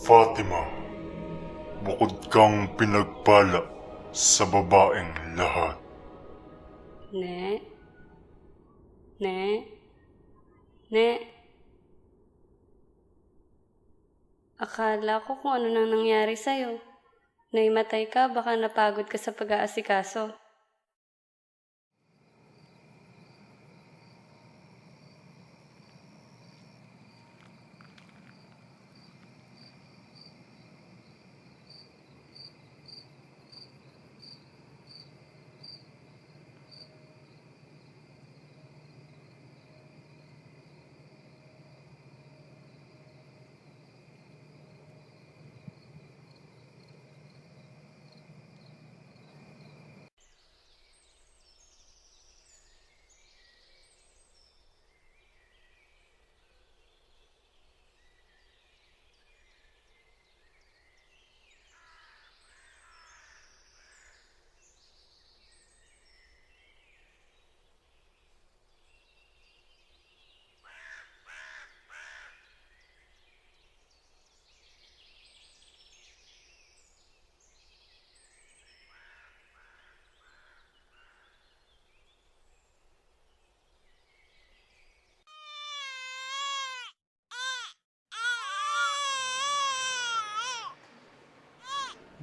Fatima, bukod kang pinagpala sa babaeng lahat. Ne? Ne? Ne? Akala ko kung ano nang nangyari sa'yo. Naimatay ka, baka napagod ka sa pag-aasikaso.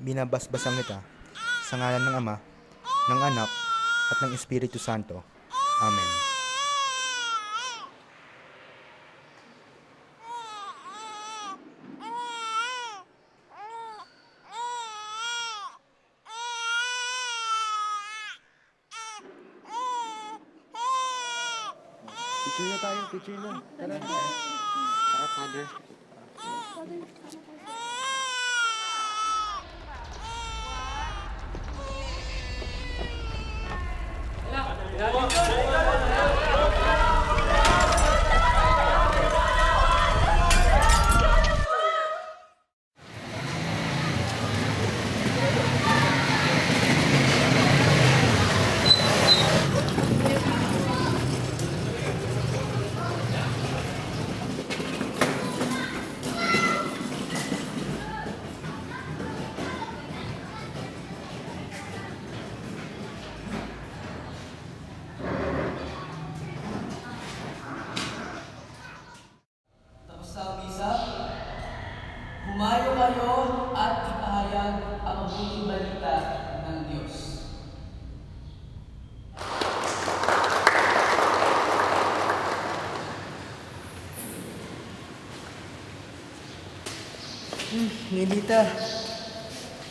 Binabasbasan kita sa ngalan ng Ama, ng Anak, at ng Espiritu Santo. Amen. Picture na tayo, picture na. Tara. Tara, Father. Tapos na ang misa, humayo kayo at ipahayag ang mabuting balita ng Diyos. Nilita.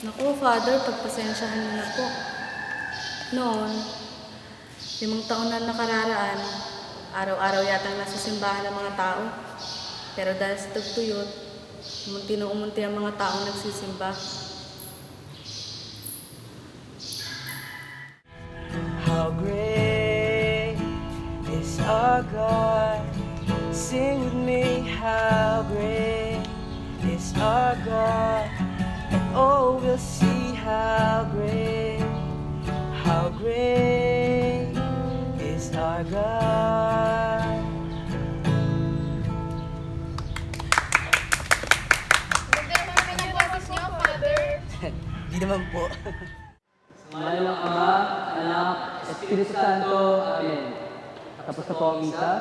Naku, Father, pagpasensyahan mo na po. Noon, 5 taon na nakararaan, araw-araw yatang nasa simbahan ng mga tao. Pero dahil sa tagtuyot, umunti na umunti ang mga taong nagsisimba. How great is our God. Sing with me, how great is our God. And oh, we'll see how great is our God. Di naman po. Sa ngalan ng Ama, Anak, Espiritu Santo. Amen. Tapos na po ang misa.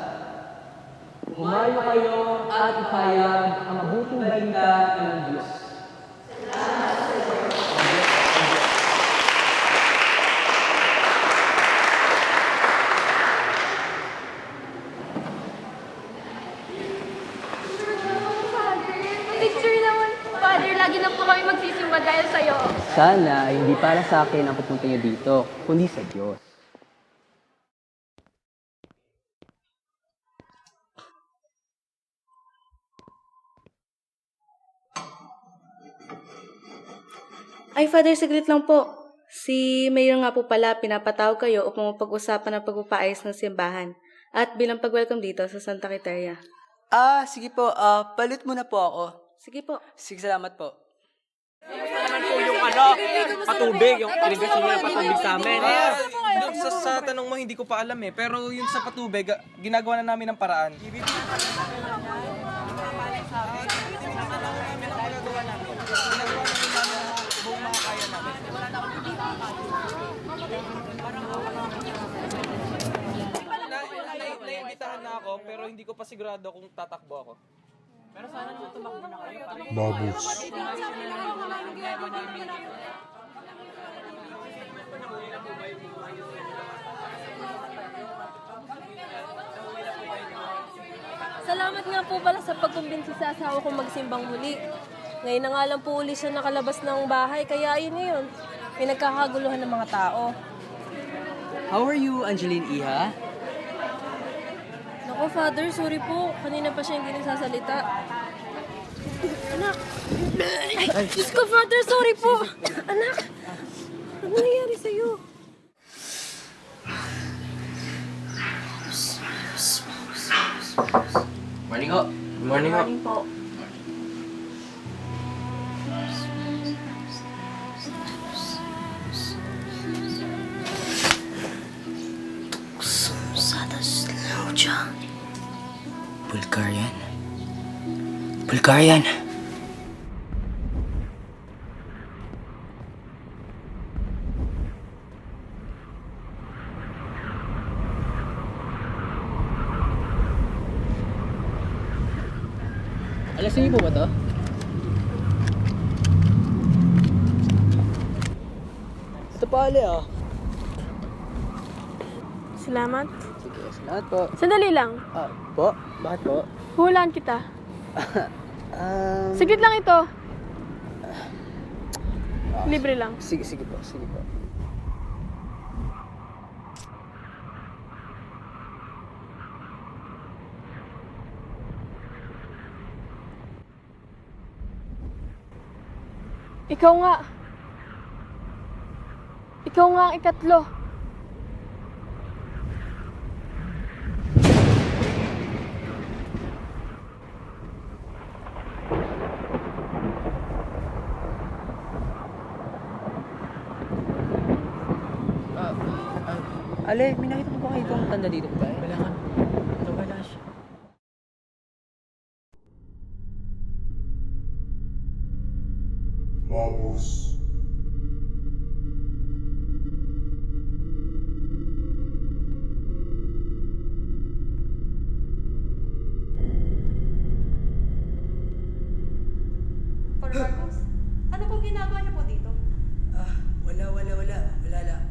Humayo kayo at ipahayag ang mabuting balita ng Diyos. Picture naman. Father, lagi na po kami magsisimba dahil sa'yo. Sana hindi para sa akin ang pupunta niyo dito, kundi sa Diyos. Ay, Father, saglit lang po. Si Mayor nga po pala, pinapatawag kayo upang mapag-usapan ang pagpapaayos ng simbahan at bilang pag-welcome dito sa Santa Quiteria. Sige po. Palit muna po ako. Sige po. Sige, salamat po. naman po yung patubig, yung irrigation nyo ng patubig sa amin. Sa tanong mo, hindi ko pa alam eh. Pero yung sa patubig, ginagawa na namin ng paraan. pero hindi ko pa sigurado kung tatakbo ako. Mabus. Salamat nga po pala sa pagkumbinsi sa asawa kong magsimbang muli. Ngayon na nga lang po uli siya nakalabas ng bahay, kaya yun ngayon. Pinagkakaguluhan ng mga tao. How are you, Angeline Iha? Naku, Father, sorry po. Kanina pa siya hindi nagsasalita. Anak! Ay, Diyos ko, Father, sorry po! Anak! Ano nangyari sa'yo? Morning ho. Morning ho. Morning po. Bulgarian. Bulgarian! Alas niyo po ba to? Ito pa ali ah. Salamat. Sige, salamat po. Sandali lang. Po? Bakit po? Hulaan kita. Sigit lang ito. Libre lang. Sige po, sige po. Ikaw nga. Ikaw nga ang ikatlo. Ale, may nakita mo ba kayo itong tanda dito ba? Wala ka. Ito wala siya. Mabus. Paul Marcos, ano pong ginagawa niyo po dito? Wala lang.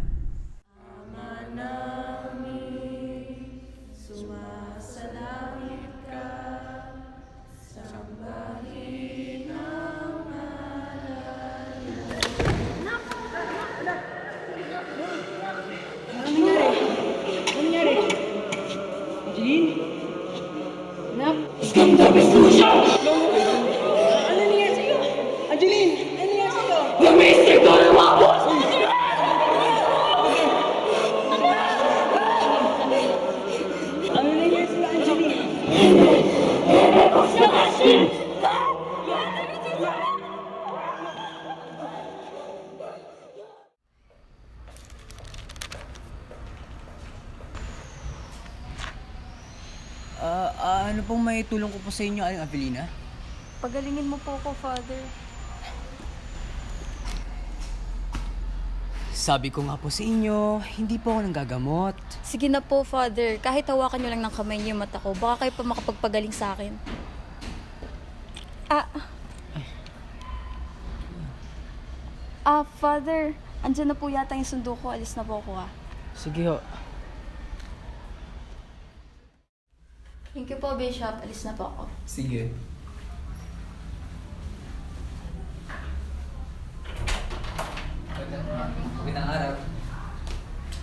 Ano pong may tulong ko po sa inyo, Aling Avelina? Pagalingin mo po ako, Father. Sabi ko nga po sa inyo, hindi po ako nanggagamot. Sige na po, Father. Kahit hawakan nyo lang ng kamay niyo yung mata ko, baka kayo pa makapagpagaling sa akin. Father, andyan na po yata yung sundo ko. Alis na po ako, Sige ho. Thank you po, Bishop. Alis na po ako. Sige. Magandang araw.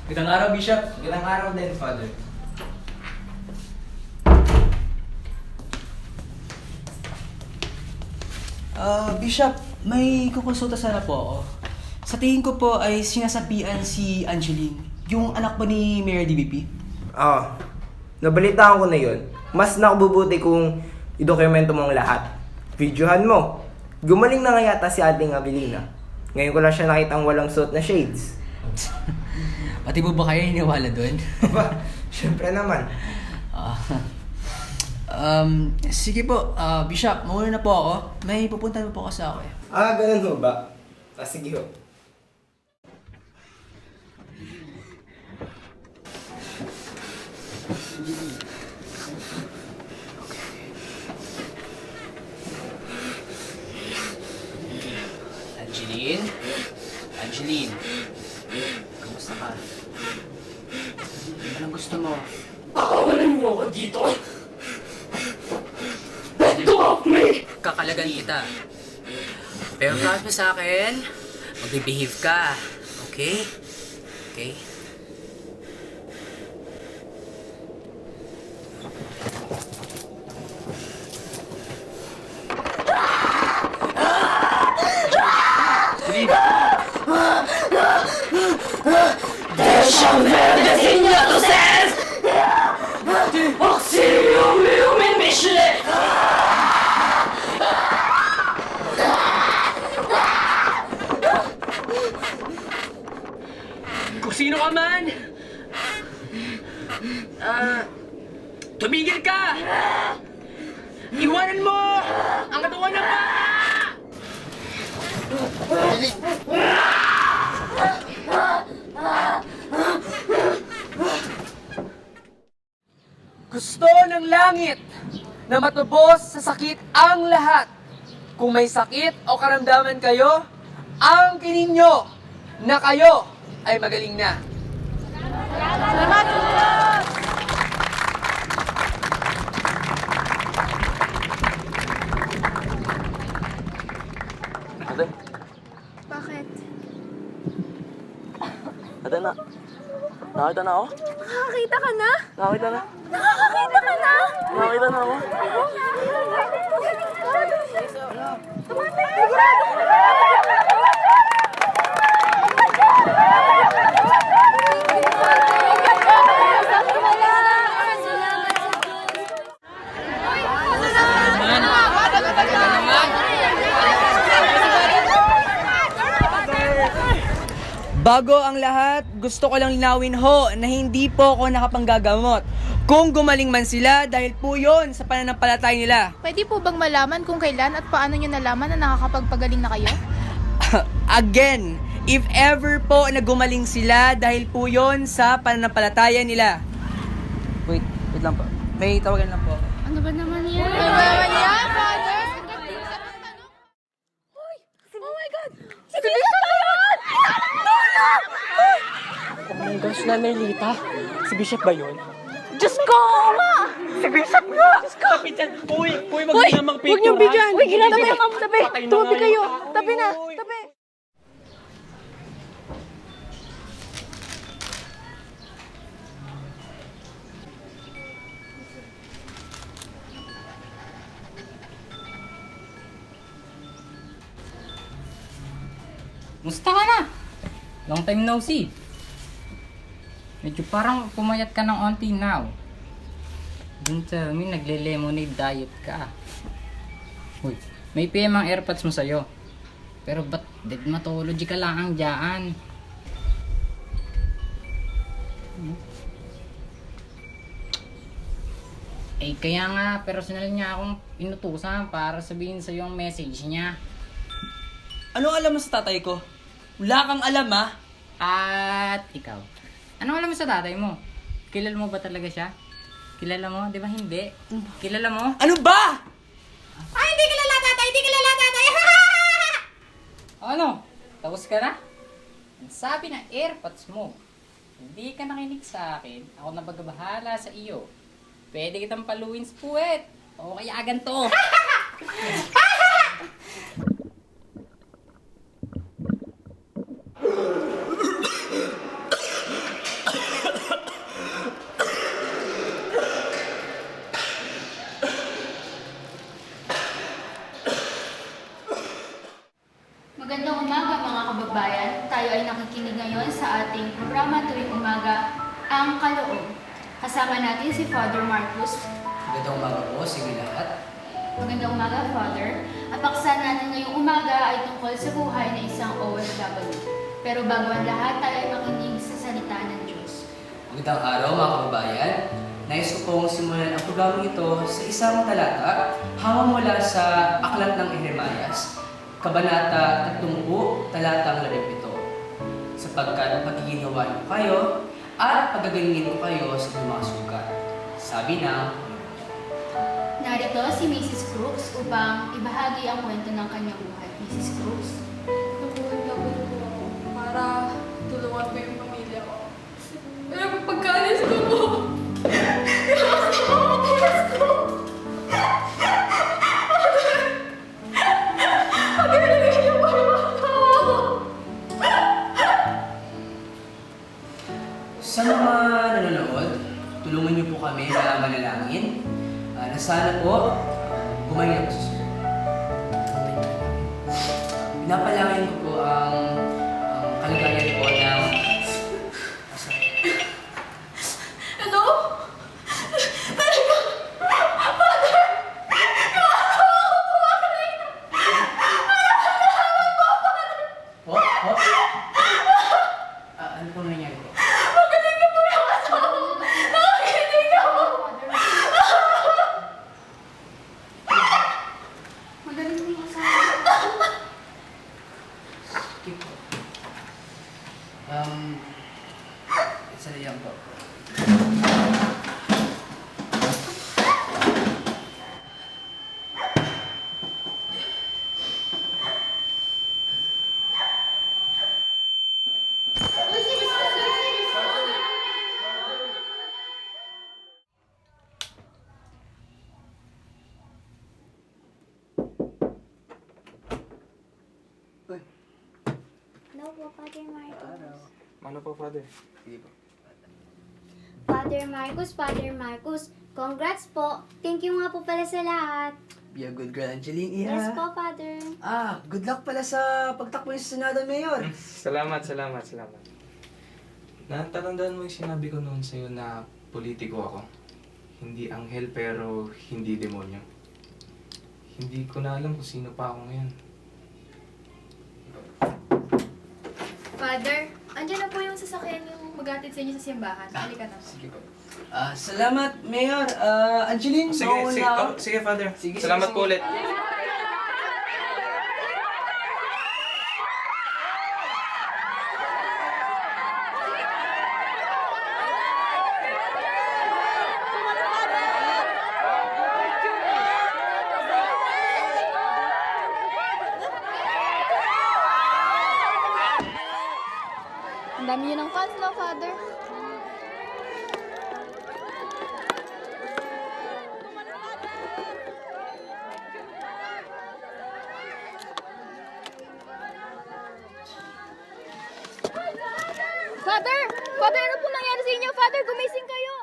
Magandang araw, Bishop. Magandang araw din, Father. Bishop, may kukonsulta sana po ako. Sa tingin ko po ay sinasapian si Angeline, yung anak ba ni Mayor DBP? Nabalitaan ko na yun. Mas nakabubuti kung idokumento mo ang lahat. Videohan mo. Gumaling na nga yata si ating Avelina. Ngayon ko lang siya nakitang walang suot na shades. Pati po ba kayo iniwala doon? Aba, syempre naman. Sige po, Bishop, mauna na po ako. May pupuntahan po ako sa ako eh. Ganun ho ba? Sige ho. Angeline? Angeline? Kamusta ka? Anong gusto mo? Pakawalan mo ako dito! Let go of me! Kakalagan kita. Pero promise mo sa akin, mag-behave ka. Okay? Okay? Kung sino ka man! Tumigil ka! Iwanan mo! Ang katawan ng bata! Gusto ng langit na matubos sa sakit ang lahat. Kung may sakit o karamdaman kayo, ang kininyo na kayo ay magaling na. Ate, Bakit? ate na. Nakita na ako? Nakakita ka na? Nakita na. Nakakita ka na? Nakita na ako. Bago ang lahat, gusto ko lang linawin ho na hindi po ako nakapanggagamot. Kung gumaling man sila, dahil po yon sa pananampalataya nila. Pwede po bang malaman kung kailan at paano nyo nalaman na nakakapagpagaling na kayo? Again, if ever po na gumaling sila, dahil po yon sa pananampalataya nila. Wait lang po. May tawagan lang po. Ano ba naman yan? Ano ba naman yan, Father? Oh my God! Si Bishop na yun! Oh my gosh, Nanay Lita. Si Bishop ba yun? Diyos ko! Si Bishop nga! Diyos ko! Kapit yan. Uy, wag niyo namang picture, Huwag niyong bigyan! ha? Uy, ginagawa yung kamo tabi! Patay na Tumabi nga kayo! yun. Tabi na! Tabi! Musta ka na? Long time no see. Medyo parang pumayat ka ng onti now. Don't tell me, nagle-lemonade diet ka. Uy, may PM ang AirPods mo sa'yo. Pero ba't dermatology ka lang ang dyan? Eh, kaya nga, personal niya akong inutusan para sabihin sa'yo ang message niya. Anong alam mo sa tatay ko? Wala kang alam, ha? At ikaw, anong alam mo sa tatay mo? Kilala mo ba talaga siya? Kilala mo? Di ba hindi? Kilala mo? Ano ba? Ay, hindi kilala tatay! Hindi kilala tatay! Ano? Tapos ka na? Ang sabi ng AirPods mo, hindi ka nakinig sa akin, ako na bagbahala sa iyo. Pwede kitang paluin sa puwet. O kaya ganito. Magandang umaga mga kababayan. Tayo ay nakikinig ngayon sa ating programa tuwing umaga, Ang Kaloob. Kasama natin si Father Marcus. Magandang umaga po, sige lahat. Magandang umaga, Father. Ang paksa natin ngayong umaga ay tungkol sa buhay ng isang OFW. Pero bago ang lahat, tayo ay makinig sa salita ng Diyos. Magandang araw mga kababayan. Nais ko pong simulan ang programang ito sa isang talata hawang mula sa Aklat ng Jeremias, Kabanata 30, talatang 17. Sapagkat pagiginawan ko kayo at pagagalingin ko kayo sa mga sukat. Sabi ng Narito si Mrs. Crooks upang ibahagi ang kwento ng kanyang buhay. Mrs. Crooks? Nabuhay po ako para tulungan ko yung pamilya ko. Pero pagkaalis ko po, iwas ko ang oras ko. Pag-ibigay niyo po yung mga tao ko. Sa mga nanonood, tulungan niyo po kami na manalangin. Na sana po, gumaling ako sa Sir. Pinapalangin ko po ang kalagayan po ng... Ano? Talaga? Father! Ano po nangyari po? Magaling na po yung asawa ko! Nakikinig ako! Magaling din yung asawa. Sige po. Isa na yan po. Hello po, Father Marcos. Ano po, Father? Sige po. Father Marcos, congrats po. Thank you nga po pala sa lahat. Be a good girl, Angeline. Iha. Yes po, Father. Good luck pala sa pagtakbo niyo sa Senado, Mayor. Salamat. Natatandaan mo yung sinabi ko noon sa'yo na politiko ako. Hindi anghel pero hindi demonyo. Hindi ko na alam kung sino pa ako ngayon. Father, andyan na po yung sasakyan yung mag-atid sa inyo sa simbahan. Halika na. Sige po. Salamat, Mayor. Angeline, mauna ako. Sige, Father. Sige, Salamat sige, po sige. ulit. Ang dami niyo ng fans, no, Father? Father! Father, ano po nangyari sa inyo? Father, gumising kayo!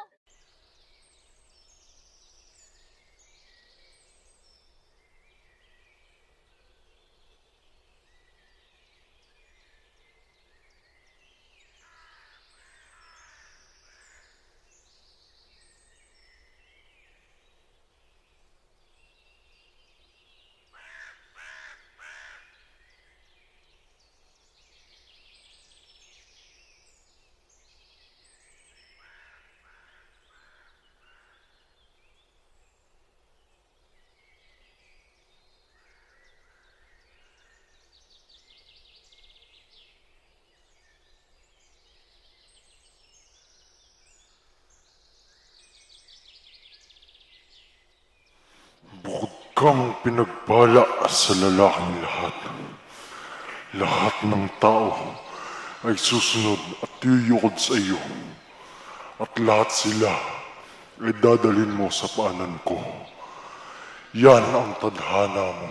Bukod kang pinagpala sa lalaking lahat. Lahat ng tao ay susunod at yuyukod sa iyo. At lahat sila ay dadalhin mo sa paanan ko. Yan ang tadhana mo.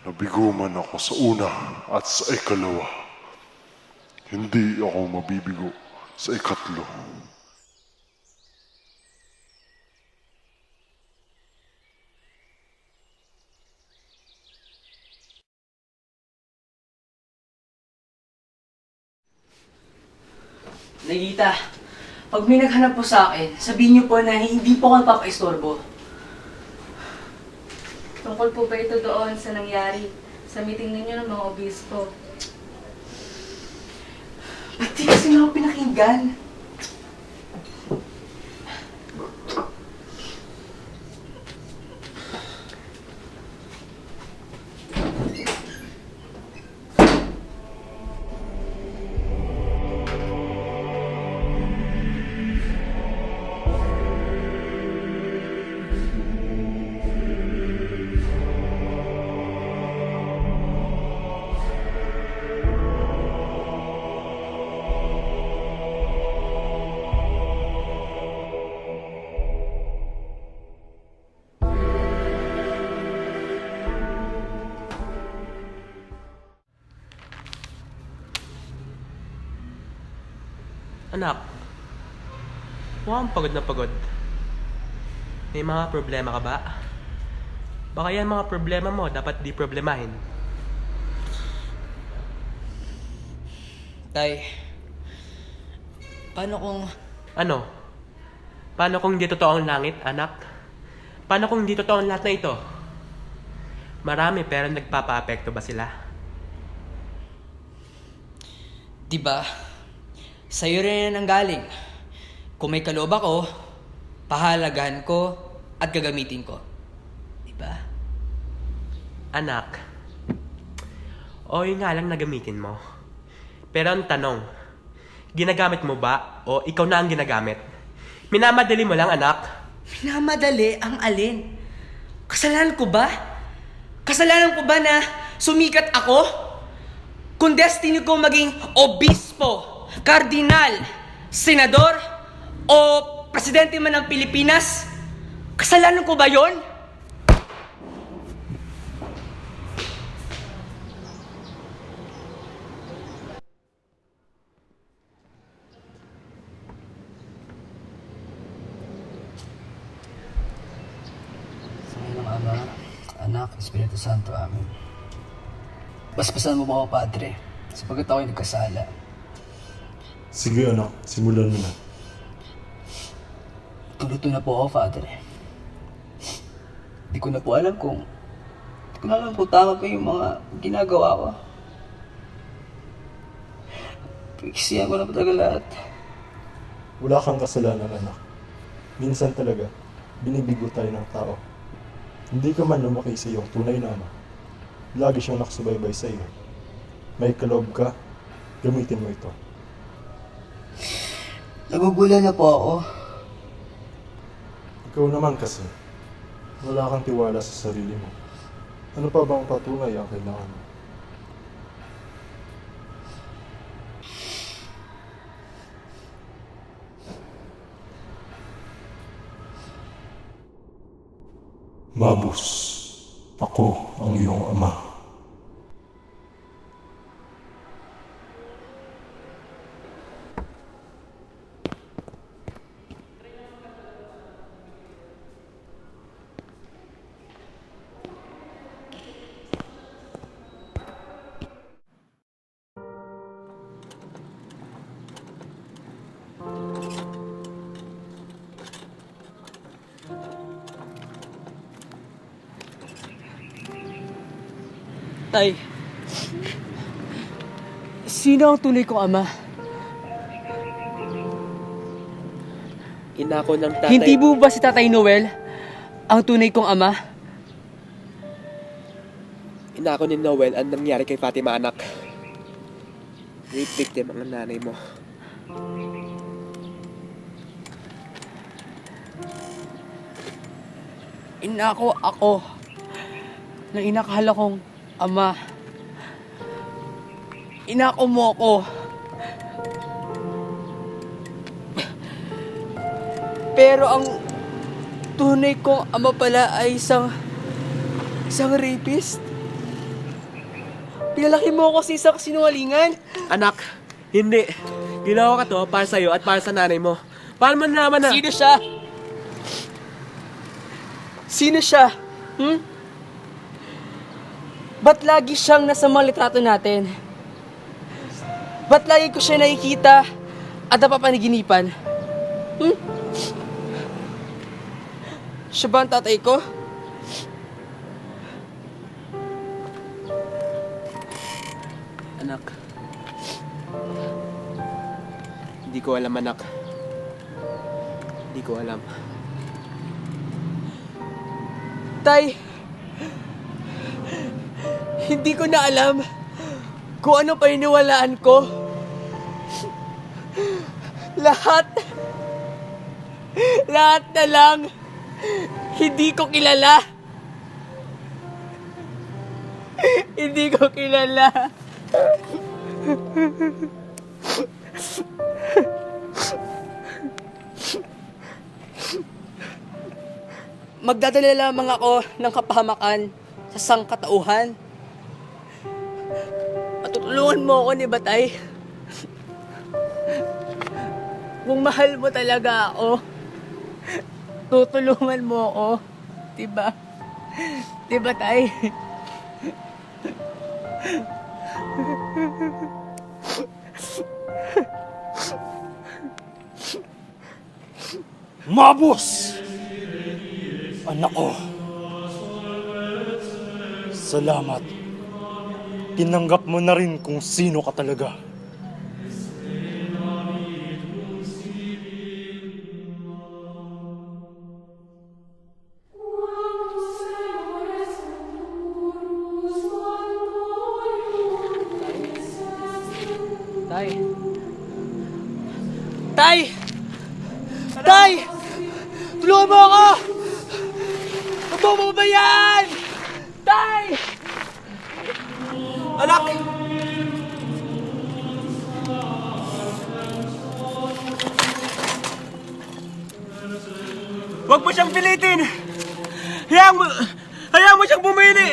Nabigo man ako sa una at sa ikalawa. Hindi ako mabibigo sa ikatlo. Nagita, pag may naghanap po sa akin, sabihin niyo po na hindi po ako nagpapaistorbo. Tungkol po ba ito doon sa nangyari sa meeting ninyo ng mga obispo? Ba't di kasi nga ako pinakinggan? Anak, mukhang pagod na pagod. May mga problema ka ba? Baka yan mga problema mo, dapat di problemahin. Tay, paano kung... Ano? Paano kung di totoo ang langit, anak? Paano kung di totoo ang lahat na ito? Marami pero nagpapa-apekto ba sila? Diba? Sa'yo rin ang galing. Kung may kaloob ako, pahalagahan ko at gagamitin ko. Diba? Anak, o yun nga lang na gamitin mo. Pero ang tanong, ginagamit mo ba o ikaw na ang ginagamit? Minamadali mo lang, anak. Minamadali ang alin? Kasalanan ko ba? Kasalanan ko ba na sumikat ako? Kung destiny ko maging obispo, kardinal, senador, o presidente man ng Pilipinas, kasalanan ko ba yon? Sa ngayon ng Ama, Anak, Espiritu Santo, Amen. Basbasan mo ba ako, Padre, sapagkat ako'y nagkasala. Sige anak, simulan mo na. Tuluto na po ako, Father. Di ko na po alam kung tama pa yung mga ginagawa ko. Pagkisiyan ko na po talaga lahat. Wala kang kasalanan anak. Minsan talaga, binibigo tayo ng tao. Hindi ka man lumaki sa iyong tunay na ama. Lagi siyang nakasubaybay sa iyo. May kaloob ka, gamitin mo ito. Nagugula na po ako. Ikaw naman kasi, wala kang tiwala sa sarili mo. Ano pa bang patunay ang kailangan mo? Mabus, ako ang iyong ama. Tay, sino ang tunay kong ama? Inako ng tatay. Hindi mo ba si Tatay Noel ang tunay kong ama? Inako ni Noel ang nangyari kay Fatima, anak. Rape victim ang nanay mo. Inako ako na inakala kong ama. Inako mo ako. Pero ang tunay kong ama pala ay isang rapist. Pinalaki mo ako sa isang sinungalingan. Anak, hindi. Ginawa ka to para sa'yo at para sa nanay mo. Paano man naman na... Sino siya? Sino siya? Ba't lagi siyang nasa mga litrato natin? Ba't lagi ko siya nakikita at napapanaginipan? Siya ba ang tatay ko? Anak. Hindi ko alam, anak. Hindi ko alam. Tay, hindi ko na alam kung ano paniniwalaan ko. Lahat na lang hindi ko kilala. Hindi ko kilala. Magdadala lamang ako ng kapahamakan sa sangkatauhan. At tutulungan mo ako ni Batay. kung mahal mo talaga ako, tutulungan mo ako. Diba? Diba, Tay? Mabos! Anak ko. Salamat. Tinanggap mo na rin kung sino ka talaga. Tay! Tay! Tay! Tulungan mo ako! Huwag mo ba yan? Tay! Anak! Huwag mo siyang pilitin! Hayaan mo siyang bumili!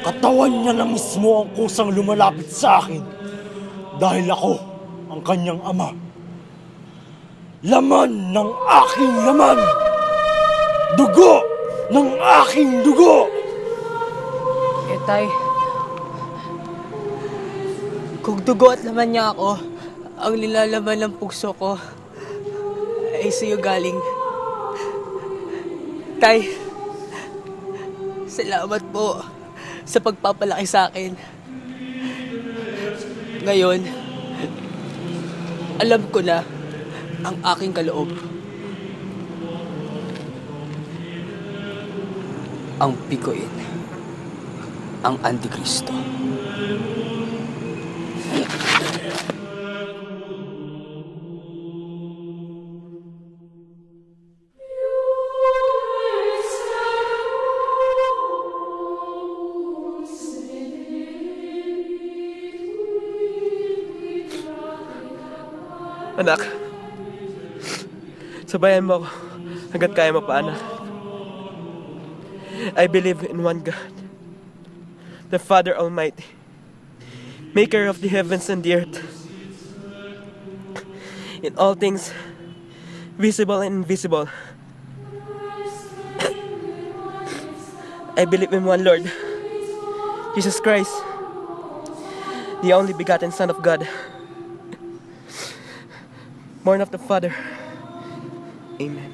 Katawan niya na mismo ang kusang lumalapit sa akin. Dahil ako ang kanyang ama. Laman ng aking laman! Dugo ng aking dugo! Tay, kung dugo at laman niya ako, ang nilalaman ng puso ko ay sa'yo galing. Tay, salamat po sa pagpapalaki sa akin. Ngayon, alam ko na ang aking kaloob. Ang pikuin ang Antikristo. Anak, sabayan mo ako hanggat kaya mo pa, anak. I believe in one God, the Father Almighty, maker of the heavens and the earth, in all things, visible and invisible. I believe in one Lord, Jesus Christ, the only begotten Son of God, born of the Father. Amen.